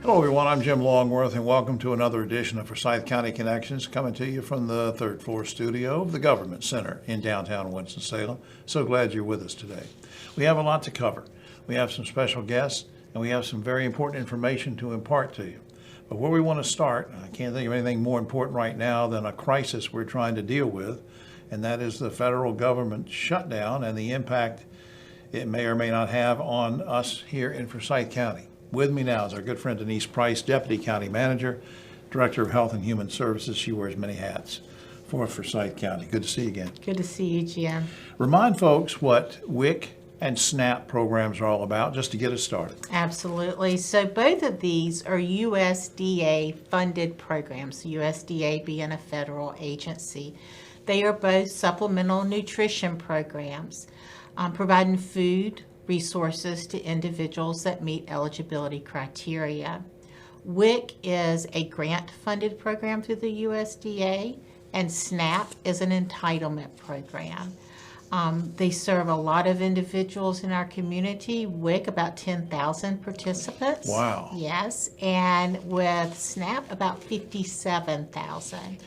Hello everyone, I'm Jim Longworth and welcome to another edition of Forsyth County Connections, coming to you from the third floor studio of the Government Center in downtown Winston-Salem. So glad you're with us today. We have a lot to cover. We have some special guests and we have some very important information to impart to you. But where we want to start, I can't think of anything more important right now than a crisis we're trying to deal with, and that is the federal government shutdown and the impact it may or may not have on us here in Forsyth County. With me now is our good friend Denise Price, Deputy County Manager, Director of Health and Human Services. She wears many hats for Forsyth County. Good to see you again. Good to see you, Jim. Remind folks what WIC and SNAP programs are all about, just to get us started. Absolutely. So both of these are USDA funded programs, USDA being a federal agency. They are both supplemental nutrition programs, providing food resources to individuals that meet eligibility criteria. WIC is a grant-funded program through the USDA, and SNAP is an entitlement program. They serve a lot of individuals in our community. WIC, about 10,000 participants. Wow. Yes, and with SNAP, about 57,000.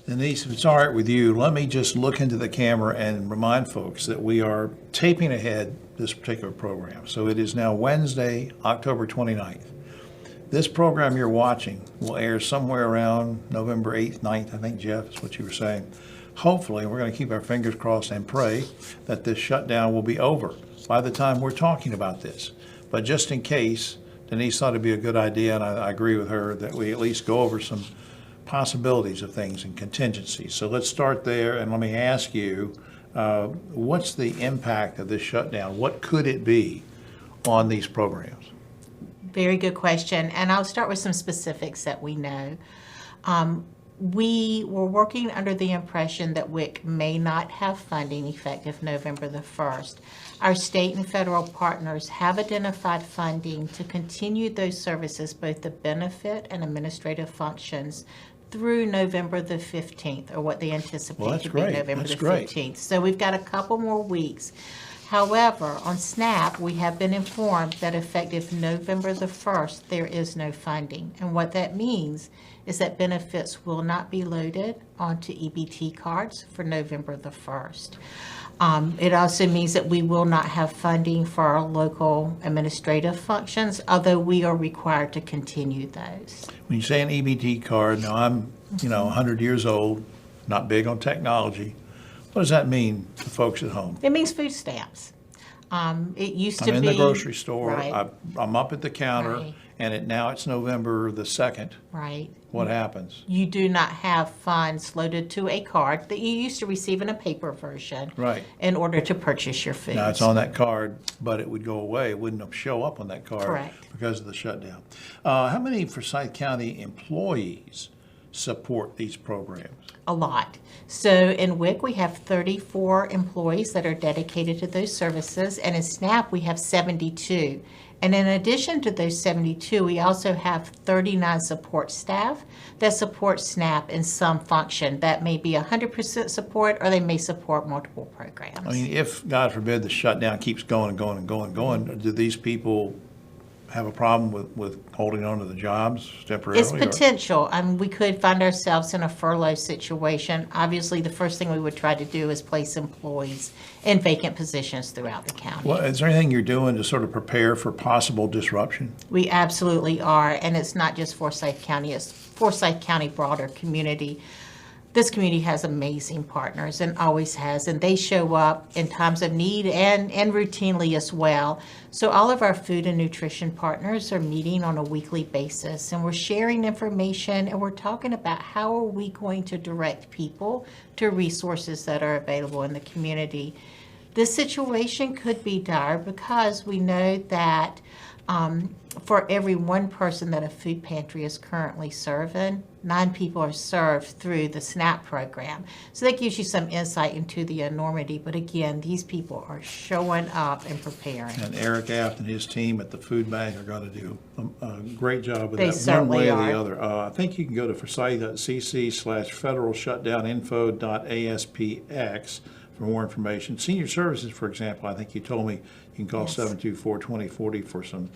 Denise, if it's all right with you, let me just look into the camera and remind folks that we are taping ahead this particular program. So it is now Wednesday, October 29th. This program you're watching will air somewhere around November 8th, 9th, I think, Jeff, is what you were saying. Hopefully, we're going to keep our fingers crossed and pray that this shutdown will be over by the time we're talking about this. But just in case, Denise thought it'd be a good idea, and I agree with her, that we at least go over some possibilities of things and contingencies. So let's start there, and let me ask you, what's the impact of this shutdown? What could it be on these programs? Very good question, and I'll start with some specifics that we know. We were working under the impression that WIC may not have funding effective November the 1st. Our state and federal partners have identified funding to continue those services, both the benefit and administrative functions, through November the 15th, or what they anticipate to be November the 15th. So we've got a couple more weeks. However, on SNAP, we have been informed that effective November the 1st, there is no funding. And what that means is that benefits will not be loaded onto EBT cards for November the 1st. It also means that we will not have funding for our local administrative functions, although we are required to continue those. When you say an EBT card, now I'm 100 years old, not big on technology. What does that mean to folks at home? It means food stamps. It used to be... I'm in the grocery store, right. I'm up at the counter, Right. and now it's November the 2nd. Right. What happens? You do not have funds loaded to a card that you used to receive in a paper version, Right. in order to purchase your food. Now it's on that card, but it would go away. It wouldn't show up on that card. Correct. Because of the shutdown. How many Forsyth County employees support these programs? A lot. So in WIC, we have 34 employees that are dedicated to those services, and in SNAP, we have 72. And in addition to those 72, we also have 39 support staff that support SNAP in some function. That may be 100% support, or they may support multiple programs. I mean, if, God forbid, the shutdown keeps going and going and going and going, do these people have a problem with holding on to the jobs temporarily? It's potential. We could find ourselves in a furlough situation. Obviously, the first thing we would try to do is place employees in vacant positions throughout the county. Well, is there anything you're doing to sort of prepare for possible disruption? We absolutely are, and it's not just Forsyth County, it's Forsyth County broader community. This community has amazing partners and always has, and they show up in times of need and routinely as well. So all of our food and nutrition partners are meeting on a weekly basis, and we're sharing information, and we're talking about how are we going to direct people to resources that are available in the community. This situation could be dire because we know that for every one person that a food pantry is currently serving, 9 people are served through the SNAP program. So that gives you some insight into the enormity. But again, these people are showing up and preparing. And Eric Aft and his team at the food bank are going to do a great job with They that one way or certainly the are. other. I think you can go to forsyth.cc/federalshutdowninfo.aspx for more information. Senior Services, for example, I think you told me you can call Yes. 724-2040 for some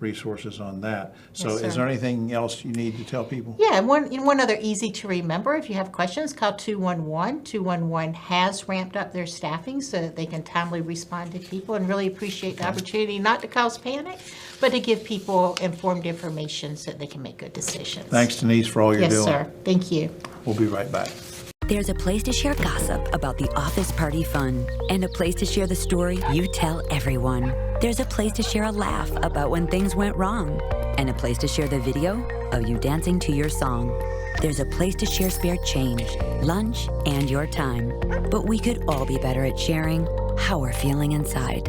resources on that. So Yes, is sir. there anything else you need to tell people? Yeah, and one other easy to remember, if you have questions, call 211. 211 has ramped up their staffing so that they can timely respond to people, and really appreciate the opportunity not to cause panic, but to give people informed information so that they can make good decisions. Thanks, Denise, for all you're Yes, doing. sir. Thank you. We'll be right back. There's a place to share gossip about the office party fun, and a place to share the story you tell everyone. There's a place to share a laugh about when things went wrong, and a place to share the video of you dancing to your song. There's a place to share spare change, lunch, and your time. But we could all be better at sharing how we're feeling inside.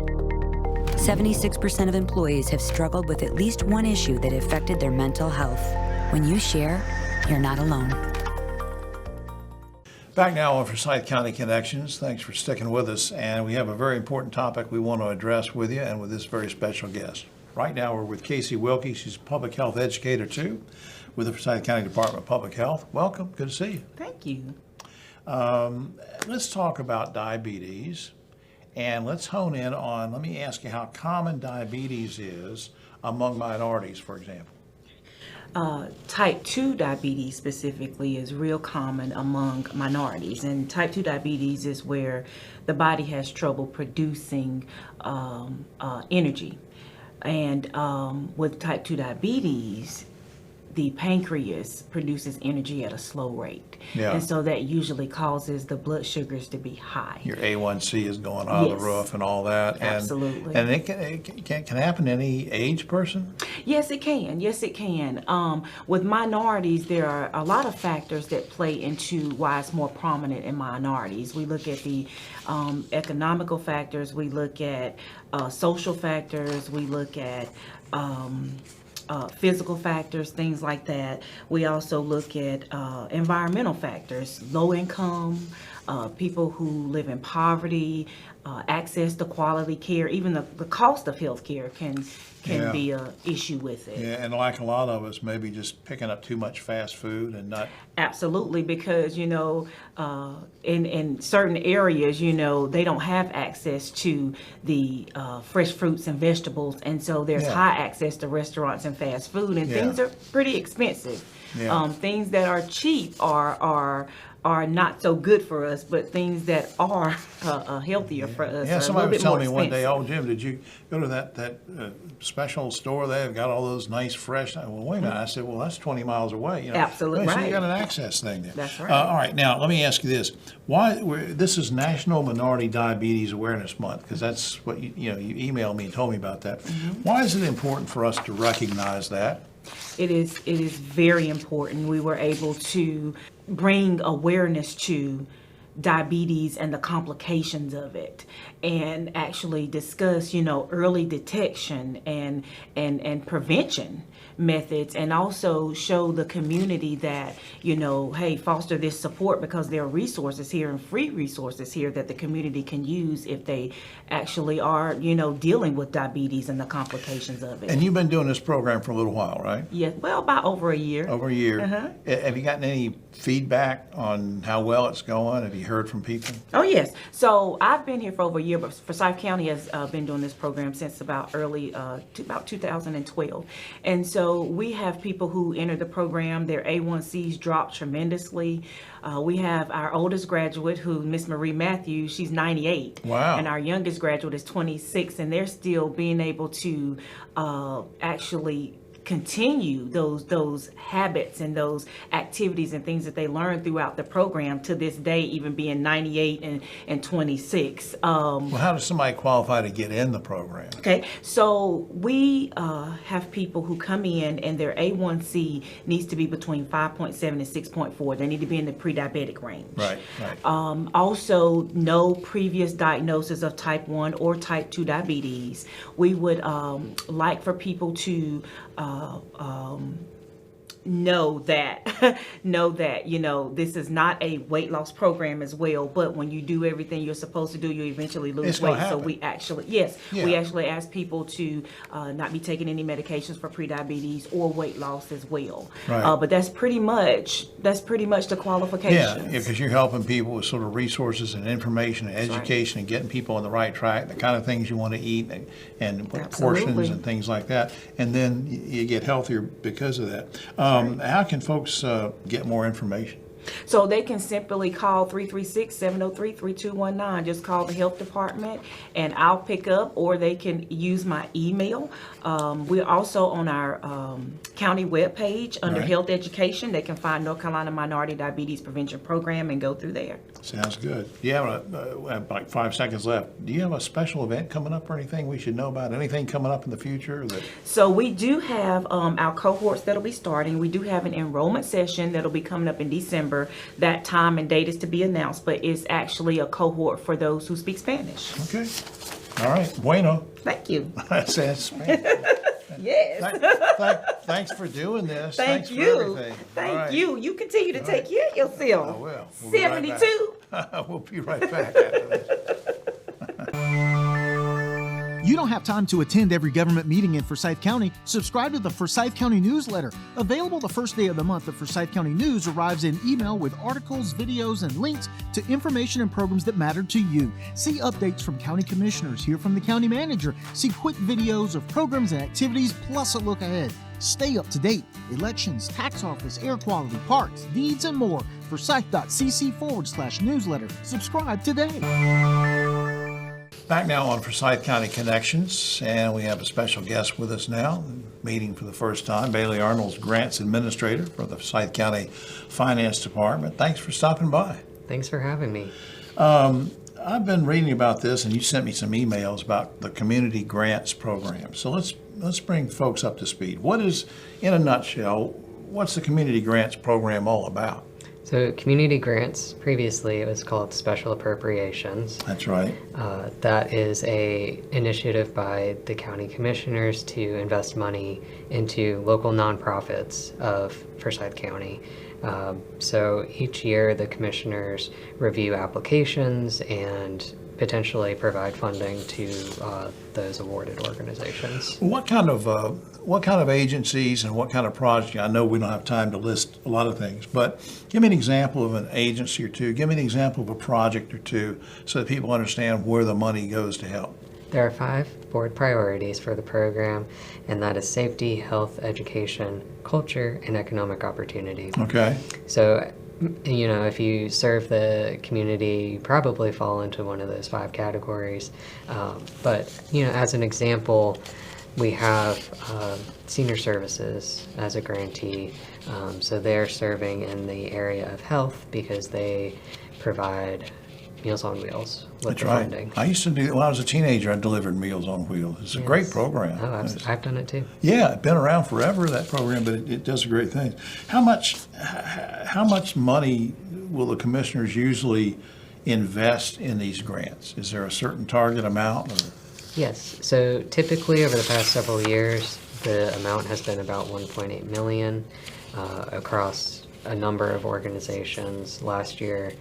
76% of employees have struggled with at least one issue that affected their mental health. When you share, you're not alone. Back now on Forsyth County Connections. Thanks for sticking with us. And we have a very important topic we want to address with you and with this very special guest. Right now we're with Casey Wilkie. She's a public health educator too with the Forsyth County Department of Public Health. Welcome. Good to see you. Thank you. Let's talk about diabetes, and let's hone in on, let me ask you how common diabetes is among minorities, for example. Type 2 diabetes specifically is real common among minorities, and type 2 diabetes is where the body has trouble producing energy. And with type 2 diabetes, the pancreas produces energy at a slow rate. Yeah. And so that usually causes the blood sugars to be high. Your A1C is going out of Yes. the roof and all that. And, Absolutely. And it can happen to any age person? Yes, it can. Yes, it can. With minorities, there are a lot of factors that play into why it's more prominent in minorities. We look at the economical factors. We look at social factors. We look at physical factors, things like that. We also look at environmental factors, low income, people who live in poverty, access to quality care, even the cost of health care can Yeah. be an issue with it. Yeah, and like a lot of us, maybe just picking up too much fast food and not. Absolutely, because in certain areas, they don't have access to the fresh fruits and vegetables, and so there's Yeah. high access to restaurants and fast food, and Yeah. things are pretty expensive. Yeah. Things that are cheap are not so good for us, but things that are healthier for us Yeah, are a somebody little was bit more telling me one day, expensive. "Oh, Jim, did you go to that special store there? They've got all those nice fresh." Well, wait a minute. I said, "Well, that's 20 miles away." Absolutely So you right. got an access thing there. That's right. All right, now let me ask you this: this is National Minority Diabetes Awareness Month, because that's what you emailed me and told me about that. Mm-hmm. Why is it important for us to recognize that? It is very important. We were able to bring awareness to diabetes and the complications of it, and actually discuss, early detection and prevention methods, and also show the community that, hey, foster this support, because there are resources here and free resources here that the community can use if they actually are, dealing with diabetes and the complications of it. And you've been doing this program for a little while, right? Yeah, well, about over a year. Over a year. Uh-huh. Have you gotten any feedback on how well it's going? Have you heard from people? Oh, yes. So I've been here for over a year, but Forsyth County has been doing this program since about about 2012. And so we have people who enter the program, their A1Cs drop tremendously. We have our oldest graduate, who Miss Marie Matthews, she's 98. Wow. And our youngest graduate is 26, and they're still being able to actually continue those habits and those activities and things that they learned throughout the program to this day, even being 98 and 26. Well, how does somebody qualify to get in the program? Okay, so we have people who come in and their A1C needs to be between 5.7 and 6.4. They need to be in the pre-diabetic range. Right. Also, no previous diagnosis of type 1 or type 2 diabetes. We would like for people to know that this is not a weight loss program as well, but when you do everything you're supposed to do, you eventually lose It's gonna weight. So happen. we actually ask people to not be taking any medications for prediabetes or weight loss as well. Right. But that's pretty much the qualifications. Yeah, because you're helping people with sort of resources and information and right. education and getting people on the right track, the kind of things you want to eat and what Absolutely. portions and things like that. And then you get healthier because of that. How can folks get more information? So they can simply call 336-703-3219. Just call the health department and I'll pick up, or they can use my email. We're also on our county webpage under Right. health education. They can find North Carolina Minority Diabetes Prevention Program and go through there. Sounds good. You have like 5 seconds left. Do you have a special event coming up or anything we should know about? Anything coming up in the future? So we do have our cohorts that'll be starting. We do have an enrollment session that'll be coming up in December. That time and date is to be announced, but it's actually a cohort for those who speak Spanish. Okay. All right. Bueno. Thank you. That's Spanish. Yes. Thanks for doing this. Thank Thanks you. For everything. All Thank right. you. You continue to take care of yourself. I will. We'll be right 72. back. We'll be right back after this. You don't have time to attend every government meeting in Forsyth County. Subscribe to the Forsyth County newsletter. Available the first day of the month, the Forsyth County News arrives in email with articles, videos, and links to information and programs that matter to you. See updates from county commissioners, hear from the county manager, see quick videos of programs and activities, plus a look ahead. Stay up to date. Elections, tax office, air quality, parks, deeds, and more. Forsyth.cc/newsletter. Subscribe today. Back now on Forsyth County Connections, and we have a special guest with us now, meeting for the first time, Bailey Arnold's Grants Administrator for the Forsyth County Finance Department. Thanks for stopping by. Thanks for having me. I've been reading about this, and you sent me some emails about the Community Grants Program. So let's bring folks up to speed. What is, in a nutshell, what's the Community Grants Program all about? So community grants, previously it was called special appropriations. That's right. That is a initiative by the county commissioners to invest money into local nonprofits of Forsyth County. So each year the commissioners review applications and potentially provide funding to those awarded organizations. What kind of agencies and what kind of projects? I know we don't have time to list a lot of things, but give me an example of an agency or two. Give me an example of a project or two so that people understand where the money goes to help. There are 5 board priorities for the program, and that is safety, health, education, culture, and economic opportunity. Okay. So, you know, if you serve the community, you probably fall into one of those 5 categories. But, you know, as an example, we have senior services as a grantee. So they're serving in the area of health because they provide Meals on Wheels with That's the right. funding. I used to do, when I was a teenager, I delivered Meals on Wheels. It's a great program. Oh, I've done it too. Yeah, it's been around forever, that program, but it does a great thing. How much money will the commissioners usually invest in these grants? Is there a certain target amount? Or? Yes. So typically over the past several years, the amount has been about 1.8 million across a number of organizations. Last year,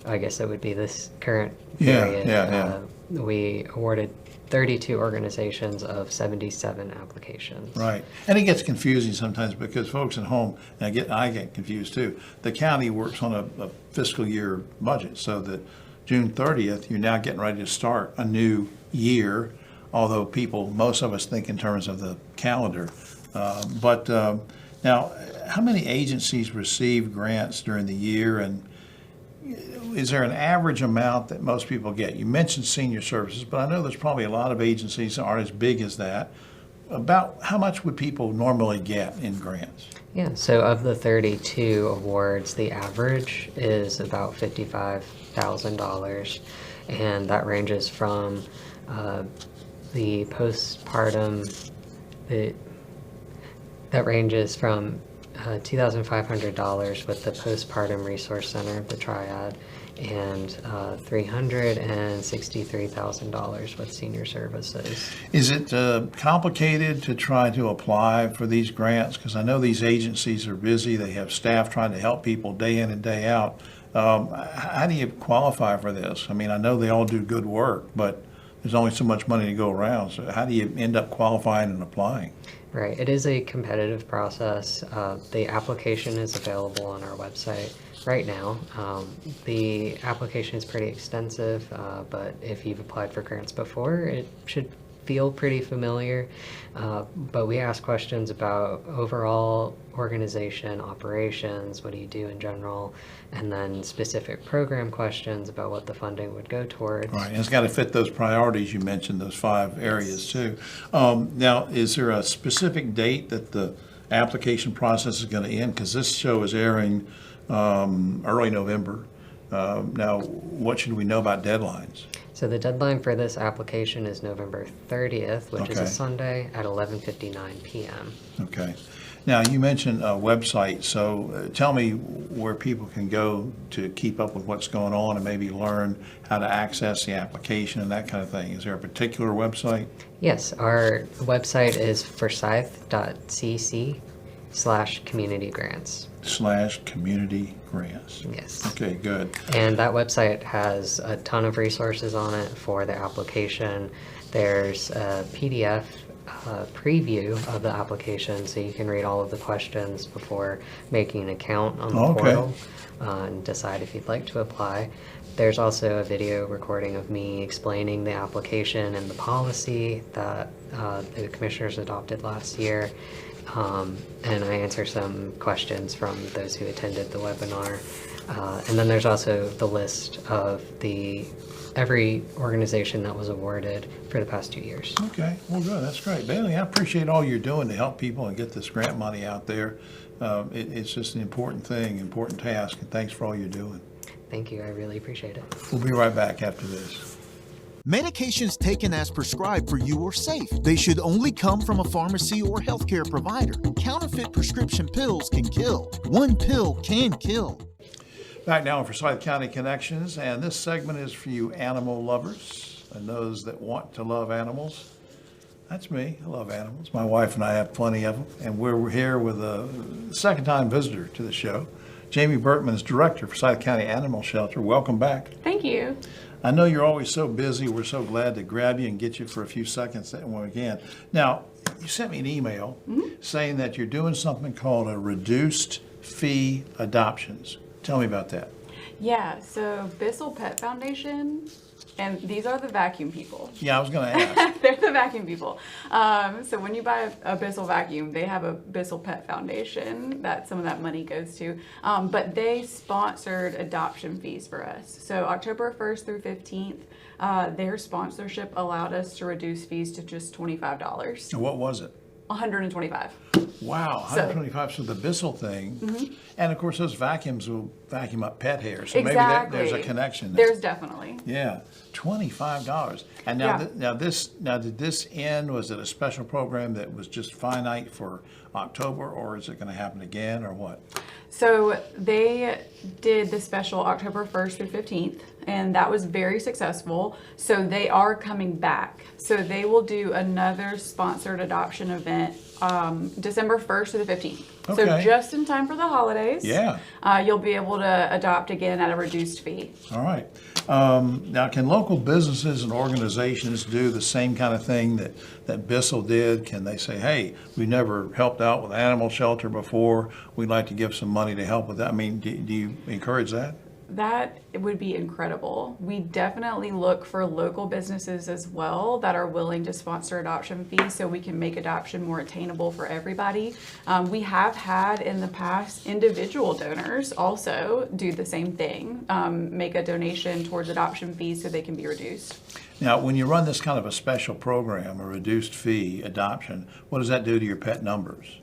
I guess it would be this current period. We awarded 32 organizations of 77 applications. Right. And it gets confusing sometimes because folks at home, and I get confused too, the county works on a fiscal year budget, so that June 30th, you're now getting ready to start a new year, although most of us think in terms of the calendar. But now, how many agencies receive grants during the year, and is there an average amount that most people get? You mentioned senior services, but I know there's probably a lot of agencies that aren't as big as that. About how much would people normally get in grants? Yeah, so of the 32 awards, the average is about $55,000, and that ranges from the postpartum, that ranges from $2,500 with the Postpartum Resource Center, the Triad, and $363,000 with senior services. Is it complicated to try to apply for these grants? Because I know these agencies are busy. They have staff trying to help people day in and day out. How do you qualify for this? I mean, I know they all do good work, but there's only so much money to go around. So how do you end up qualifying and applying? Right. It is a competitive process. The application is available on our website right now. The application is pretty extensive, but if you've applied for grants before, it should feel pretty familiar. But we ask questions about overall organization, operations, what do you do in general, and then specific program questions about what the funding would go towards. Right, and it's got to fit those priorities you mentioned, those 5 areas too. Now, is there a specific date that the application process is going to end? Because this show is airing early November. Now, what should we know about deadlines? So the deadline for this application is November 30th, which is a Okay. Sunday at 11:59 p.m. Okay. Now, you mentioned a website, so tell me where people can go to keep up with what's going on and maybe learn how to access the application and that kind of thing. Is there a particular website? Yes, our website is forsyth.cc/community grants. /community grants. Yes. Okay, good. And that website has a ton of resources on it for the application. There's a PDF preview of the application, so you can read all of the questions before making an account on the Okay. portal and decide if you'd like to apply. There's also a video recording of me explaining the application and the policy that the commissioners adopted last year. And I answer some questions from those who attended the webinar. And then there's also the list of every organization that was awarded for the past 2 years. Okay, well, good, that's great. Bailey, I appreciate all you're doing to help people and get this grant money out there. It's just an important thing, important task, and thanks for all you're doing. Thank you, I really appreciate it. We'll be right back after this. Medications taken as prescribed for you are safe. They should only come from a pharmacy or healthcare provider. Counterfeit prescription pills can kill. One pill can kill. Back now for Forsyth County Connections, and this segment is for you animal lovers and those that want to love animals. That's me. I love animals. My wife and I have plenty of them, and we're here with a second-time visitor to the show. Jamie Bertman is director of Forsyth County Animal Shelter. Welcome back. Thank you. I know you're always so busy. We're so glad to grab you and get you for a few seconds when we can. Now, you sent me an email saying that you're doing something called a reduced fee adoptions. Tell me about that. Yeah, so Bissell Pet Foundation, and these are the vacuum people. Yeah, I was going to ask. They're the vacuum people. So when you buy a Bissell vacuum, they have a Bissell Pet Foundation that some of that money goes to. But they sponsored adoption fees for us. So October 1st through 15th, their sponsorship allowed us to reduce fees to just $25. What was it? $125. Wow, 125 for the Bissell thing. And of course, those vacuums will vacuum up pet hair. So maybe there's a connection there. There's definitely. Yeah, $25. And now, Yeah. now did this end? Was it a special program that was just finite for October, or is it going to happen again, or what? So they did the special October 1st through 15th, and that was very successful. So they are coming back. So they will do another sponsored adoption event December 1st to the 15th. So Okay. just in time for the holidays. Yeah. You'll be able to adopt again at a reduced fee. All right. Now, can local businesses and organizations do the same kind of thing that Bissell did? Can they say, hey, we never helped out with animal shelter before. We'd like to give some money to help with that. I mean, do you encourage that? That would be incredible. We definitely look for local businesses as well that are willing to sponsor adoption fees so we can make adoption more attainable for everybody. We have had in the past individual donors also do the same thing, make a donation towards adoption fees so they can be reduced. Now, when you run this kind of a special program, a reduced fee adoption, what does that do to your pet numbers?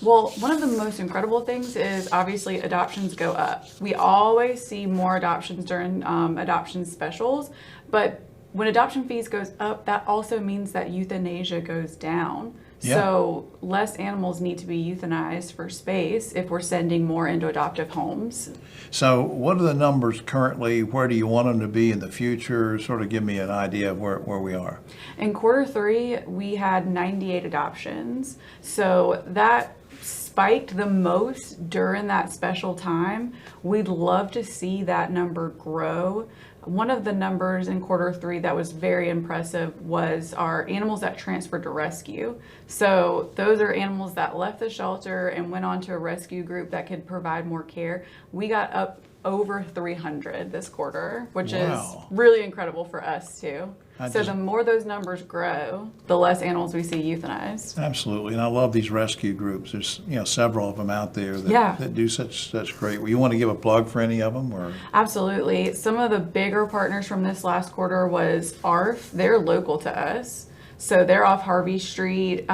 Well, one of the most incredible things is obviously adoptions go up. We always see more adoptions during adoption specials, but when adoption fees goes up, that also means that euthanasia goes down. Yeah. So less animals need to be euthanized for space if we're sending more into adoptive homes. So what are the numbers currently? Where do you want them to be in the future? Sort of give me an idea of where we are. In Q3, we had 98 adoptions. So that spiked the most during that special time. We'd love to see that number grow. One of the numbers in Q3 that was very impressive was our animals that transferred to rescue. So those are animals that left the shelter and went on to a rescue group that could provide more care. We got up over 300 this quarter, which Wow. is really incredible for us too. So the more those numbers grow, the less animals we see euthanized. Absolutely, and I love these rescue groups. There's several of them out there that, Yeah. that do such great. Well, you want to give a plug for any of them, or? Absolutely. Some of the bigger partners from this last quarter was ARF. They're local to us. So they're off Harvey Street.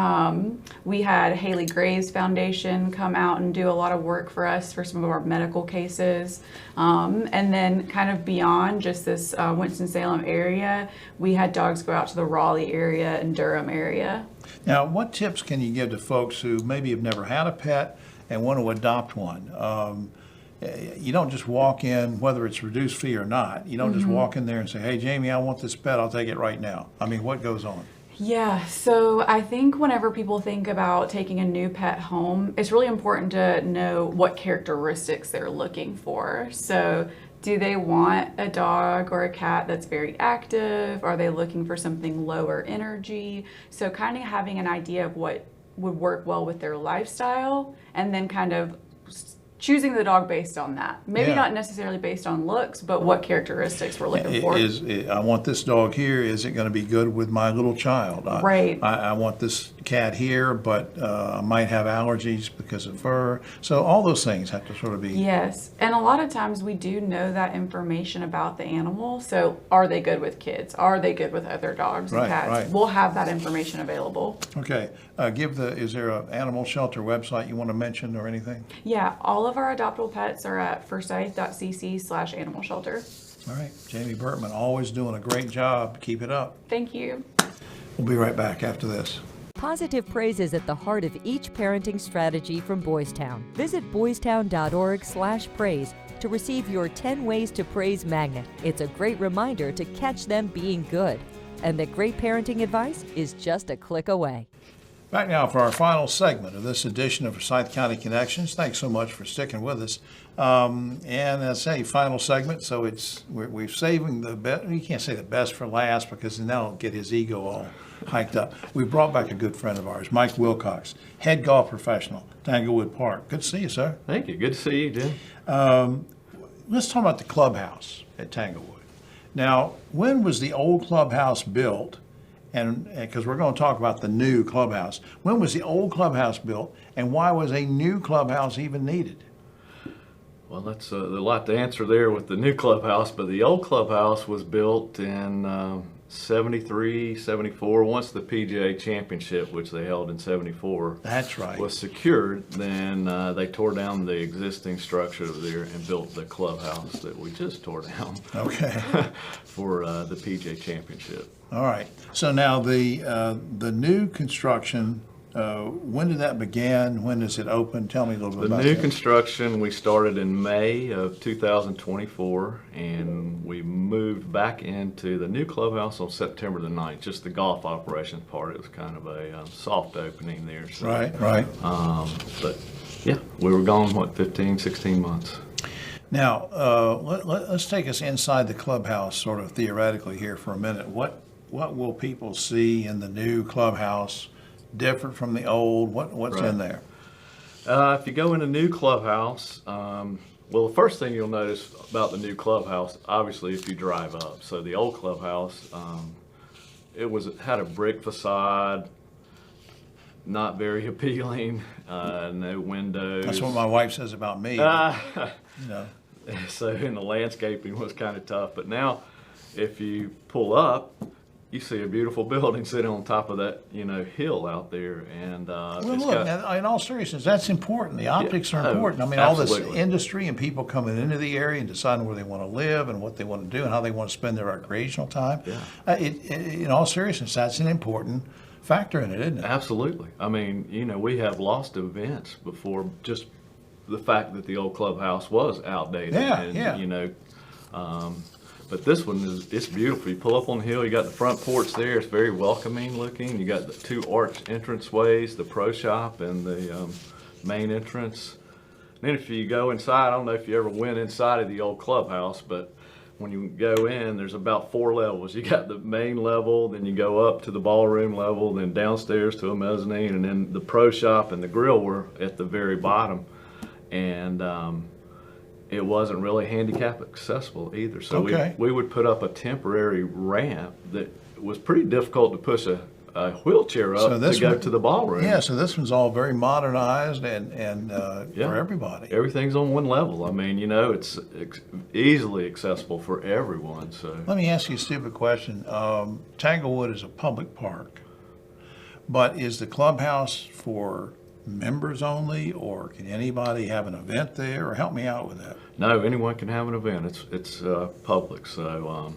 We had Haley Graves Foundation come out and do a lot of work for us for some of our medical cases. And then kind of beyond just this Winston-Salem area, we had dogs go out to the Raleigh area and Durham area. Now, what tips can you give to folks who maybe have never had a pet and want to adopt one? You don't just walk in, whether it's reduced fee or not, you don't just walk in there and say, hey, Jamie, I want this pet, I'll take it right now. I mean, what goes on? Yeah, so I think whenever people think about taking a new pet home, it's really important to know what characteristics they're looking for. So do they want a dog or a cat that's very active? Are they looking for something lower energy? So kind of having an idea of what would work well with their lifestyle, and then kind of choosing the dog based on that. Maybe Yeah. not necessarily based on looks, but what characteristics we're looking for. I want this dog here. Is it going to be good with my little child? Right. I want this cat here, but I might have allergies because of fur. So all those things have to sort of be. Yes, and a lot of times we do know that information about the animal. So are they good with kids? Are they good with other dogs and Right, cats? right. We'll have that information available. Okay. Is there an animal shelter website you want to mention or anything? Yeah, all of our adoptable pets are at forsyth.cc/animal shelter. All right. Jamie Burtman, always doing a great job. Keep it up. Thank you. We'll be right back after this. Positive praise is at the heart of each parenting strategy from Boys Town. Visit boystown.org/praise to receive your 10 Ways to Praise magnet. It's a great reminder to catch them being good, and that great parenting advice is just a click away. Back now for our final segment of this edition of Forsyth County Connections. Thanks so much for sticking with us. And as I say, final segment, so we're saving the best. You can't say the best for last because then that'll get his ego all hiked up. We brought back a good friend of ours, Mike Wilcox, head golf professional, Tanglewood Park. Good to see you, sir. Thank you. Good to see you, Jim. Let's talk about the clubhouse at Tanglewood. Now, when was the old clubhouse built? And because we're going to talk about the new clubhouse. When was the old clubhouse built, and why was a new clubhouse even needed? Well, that's a lot to answer there with the new clubhouse, but the old clubhouse was built in 73, 74, once the PGA Championship, which they held in 74, That's right. was secured. Then they tore down the existing structure over there and built the clubhouse that we just tore down Okay. for the PGA Championship. All right. So now the new construction, when did that begin? When does it open? Tell me a little bit The about new that. construction, we started in May of 2024, and we moved back into the new clubhouse on September the 9th, just the golf operations part. It was kind of a soft opening there. So, Right, right. But yeah, we were gone, 15, 16 months. Now, let's take us inside the clubhouse sort of theoretically here for a minute. What will people see in the new clubhouse different from the old? What's Right. in there? If you go in a new clubhouse, well, the first thing you'll notice about the new clubhouse, obviously, if you drive up. So the old clubhouse, it had a brick facade, not very appealing, no windows. That's what my wife says about me. You know. So, and the landscaping was kind of tough. But now, if you pull up, you see a beautiful building sitting on top of that, hill out there, and Well, it's look, got, in all seriousness, that's important. The optics are oh, important. I mean, all this absolutely. industry and people coming into the area and deciding where they want to live and what they want to do and how they want to spend their recreational time. Yeah. In all seriousness, that's an important factor in it, isn't it? Absolutely. I mean, we have lost events before just the fact that the old clubhouse was outdated. Yeah, and, yeah. But this one it's beautiful. You pull up on the hill, you got the front porch there. It's very welcoming looking. You got the two arched entranceways, the pro shop and the main entrance. And then if you go inside, I don't know if you ever went inside of the old clubhouse, but when you go in, there's about 4 levels. You got the main level, then you go up to the ballroom level, then downstairs to a mezzanine, and then the pro shop and the grill were at the very bottom. And it wasn't really handicap accessible either. So Okay. we would put up a temporary ramp that was pretty difficult to push a wheelchair up to go to the ballroom. Yeah, so this one's all very modernized and Yeah. for everybody. Everything's on one level. I mean, it's easily accessible for everyone. So Let me ask you a stupid question. Tanglewood is a public park, but is the clubhouse for members only, or can anybody have an event there? Or help me out with that. no, anyone can have an event. It's public. So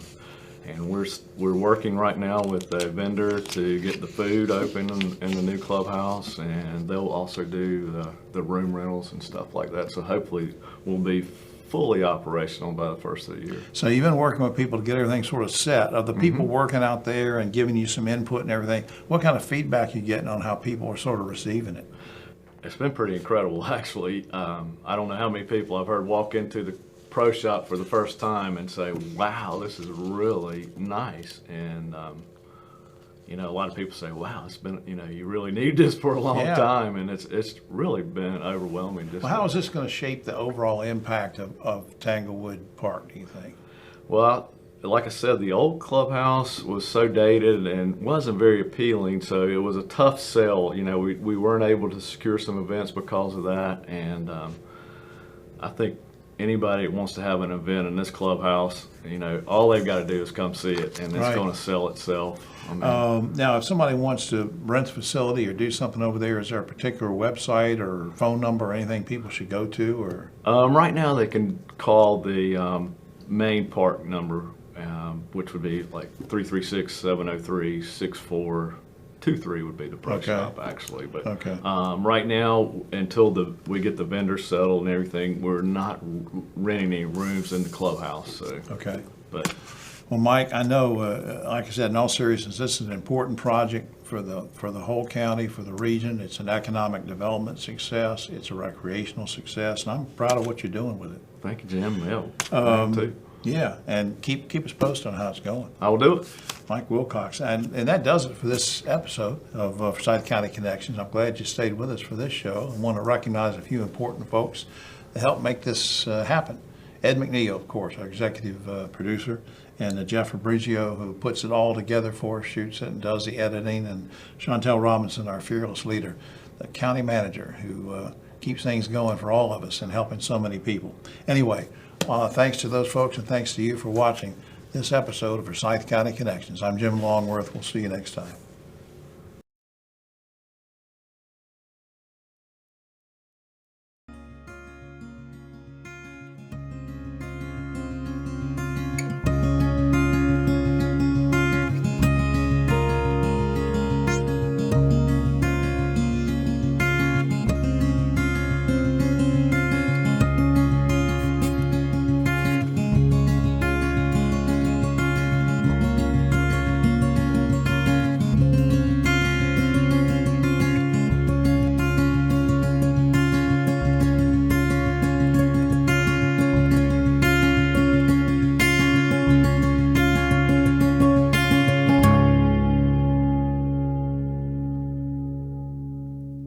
and we're working right now with a vendor to get the food open in the new clubhouse, and they'll also do the room rentals and stuff like that. So hopefully we'll be fully operational by the first of the year. So you've been working with people to get everything sort of set. Of the people Mm-hmm. working out there and giving you some input and everything, what kind of feedback you getting on how people are sort of receiving it? It's been pretty incredible, actually. I don't know how many people I've heard walk into the pro shop for the first time and say, wow, this is really nice. And, a lot of people say, wow, it's been, you really need this for a long Yeah. time. And it's really been overwhelming. Well, how is this going to shape the overall impact of Tanglewood Park, do you think? Well, like I said, the old clubhouse was so dated and wasn't very appealing, so it was a tough sell. We weren't able to secure some events because of that, and I think anybody that wants to have an event in this clubhouse, all they've got to do is come see it, and it's Right. going to sell itself. I mean, Now, if somebody wants to rent the facility or do something over there, is there a particular website or phone number or anything people should go to? Or right now they can call the main park number, which would be like 336-703-6423 would be the pro Okay. shop, actually. But Okay. right now, until we get the vendors settled and everything, we're not renting any rooms in the clubhouse. So, Okay. but Well, Mike, I know, like I said, in all seriousness, this is an important project for the whole county, for the region. It's an economic development success. It's a recreational success, and I'm proud of what you're doing with it. thank you, Jim. Yeah, too. Yeah, and keep us posted on how it's going. I will do it. Mike Wilcox. And that does it for this episode of Forsyth County Connections. I'm glad you stayed with us for this show. I want to recognize a few important folks that helped make this happen. Ed McNeil, of course, our executive producer, and Jeff Fabrizio, who puts it all together for us, shoots it and does the editing, and Chantel Robinson, our fearless leader, the county manager, who keeps things going for all of us and helping so many people. Anyway, thanks to those folks, and thanks to you for watching this episode of Forsyth County Connections. I'm Jim Longworth. We'll see you next time.